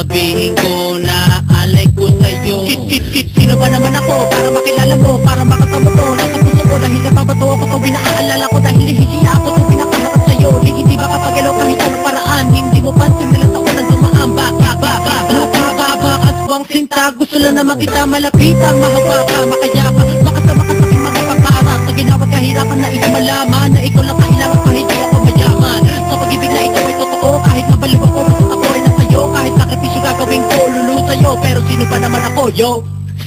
sasabihin ko na alay ko sa'yo. Sino ba naman ako para makilala mo, para makatamo ko? Nasa puso ko dahil nababato ako to, binaalala ko dahil hihisiya ako to, pinakaharap sa'yo. Hindi ba kapagalaw kahit anong paraan, hindi mo pansin nilas ako nang dumaan. Aswang sinta, gusto lang naman kita malapitan, mahawa ka, makayapa, makasama ka sa aking mga pangarap. Sa ginawat kahirapan na ikaw malaman na ikaw lang kailangan pa hindi ako mayaman. Sa pag-ibig na ito ay totoo, kahit mabaliw ako, ako ay nasa'yo. Kahit sakripisyo gagawin ko, lulu sa'yo. Pero sino ba naman ako, yo?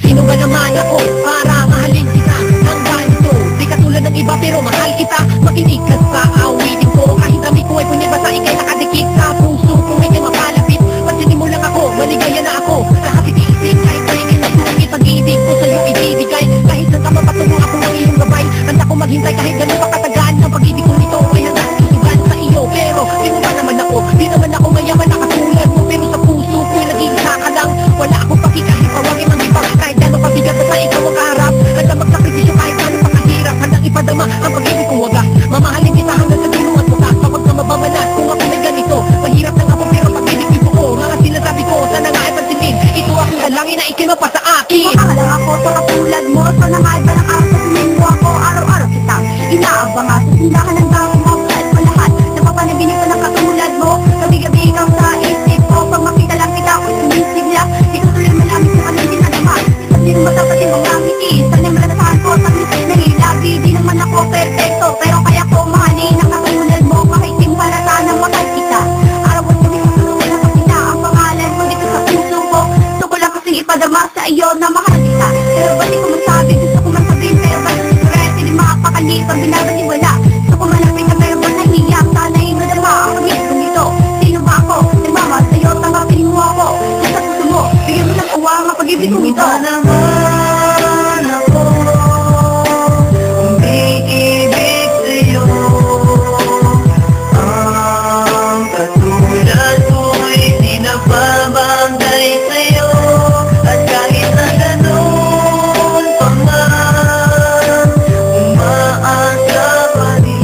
Sino ba naman ako para mahalin kita ng ganito? Di katulad ng iba pero mahal kita. Makinig ka sa awitin ko, kahit dami ko ay punibasa, ikay nakadikit sa puso ko, ikay mapalapit. Pansinin mo lang ako, maligaya na ako. Lahat itiisip, kahit maingin na sungit. Pag-ibig ko sa'yo ibibigay, kahit saan ka mapatungo ako ng iyong gabay. Handa ko maghintay kahit ganun pa katagaan. Ang pag-ibig ko nito ay hanggang susugan sa iyo. Pero sino ba naman ako? Di naman ako mayaman na katulad mo, pero sa puso ko'y nag-iisa ka lang. Wala akong pakikahit pawagin ng iba, kahit gano'ng kabigat na sa ikaw ang kaharap. Handa magsakripisyo kahit gano'ng pakahirap, handang ipadama ang pag-ibig kong wagas. Mamahalin kita hanggang sa tinungan mo ka, kapag ka mabamanat kung ako may ganito. Mahirap lang ako pero pag-ibig ko buo, mga sinasabi ko, sana nga ay pansinin. Ito aking dalangin na ikinapa sa akin. Makalang ako sa katulad mo, sana nga ay balang araw sa tingin mo ako. Araw-araw kita inaabang at sa tindahan ng tao mo. Kahit pa lahat, napapanabinig ko ng katulad mo. Gabi-gabi ikaw sa isip ko, pag makita lang kita ako'y sumisigla. Ikaw tuloy malamit sa kanyang ginagawa. At di naman dapat yung mga ngiti, sana malatahan ko sa ngiti na hilabi. Di naman ako perfecto, pero kaya ko mahalin ang katulad mo. Kahit din para sana mahal kita. Araw at gabi matulungan na kita ang pangalan mo dito sa puso ko. Gusto ko lang kasing ipadama sa iyo na mahal kita. Pero ba't di ko masabi, gusto ko man sabihin, pero ba't secret, hindi makapakalitan, binabaliwala. Gusto ko malapit na pero ba't nahiyak, sana yung nadama ang pag-ibig ko nito. Sino ba ako? Nagmamahal sa'yo, tanggapin mo ako. Sa puso mo, bigyan mo ng uwang ang pag-ibig ko nito. naman ako umiibig sa'yo. Ang katulad ko'y di nababagay sa'yo. At kahit na ganun pa man, umaasa pa rin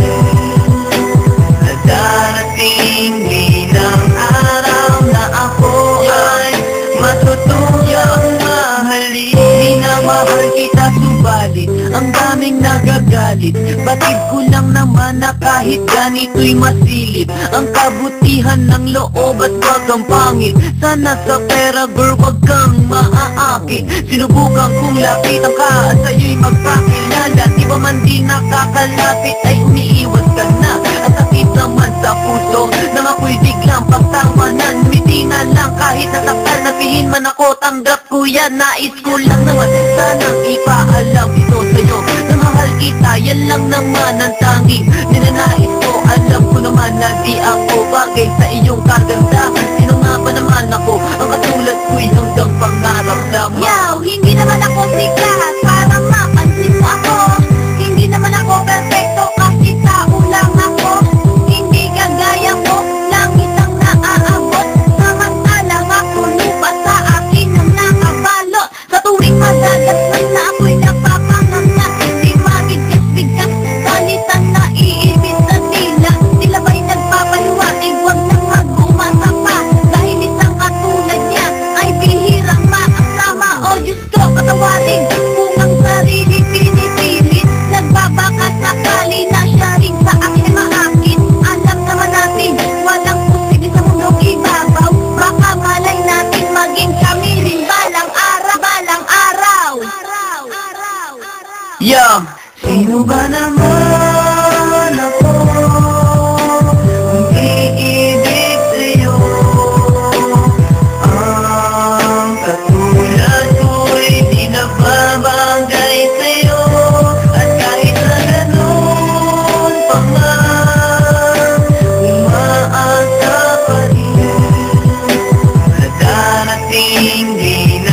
na darating din ang araw na ako ay matutuyang mahalin. Minamahal kita subalit ang daming nagagalit. Batid ko lang naman na kahit ganito'y masilip ang kabutihan ng loob at wag kang pangit. Sana sa pera girl wag kang maaakit. Sinubukan kong lapitan ka at sa'yo'y magpakilala. Di ba man di nakakalapit ay umiiwas ka na. At sakit naman sa puso nang ako'y biglang pagtawanan. Ngumiti na lang kahit nasaktan, napihin man ako, tanggap ko yan. Nais ko lang naman sanang ipaalam ito sa'yo na mahal kita, yan lang naman ang tanging ninanais ko. Alam ko naman na di ako bagay sa iyong kagandahan. Sino nga ba naman ako? Ang katulad ko'y hanggang pangarap lamang. Yo, hindi naman ako sikat para mapansin mo ako. Hindi naman ako perfecto kasi tao lang ako. Hindi kagaya ko, langit ang naaabot. Samantalang ako lupa sa akin ang nakabalot. Sa tuwing madagasman na ako'y napapanganga. Di magigas-bigas, salitan na iibig sa tila. Tila ba'y nagpapaliwanag, huwag nang mag-umasa pa. Dahil isang katulad niya ay bihirang makasama. O Diyos ko, patawarin kung ang sarili pinipilit. Nagbabaka sakali na siya rin sa akin maakit. Alam naman natin, walang posible sa mundong ibabaw. Baka malay natin maging kami rin balang araw, balang araw. Yeah, sino ba naman ako umiibig sa'yo? Ang katulad ko'y di nababagay sa'yo. At kahit na ganun pa man, umaasa pa rin na darating din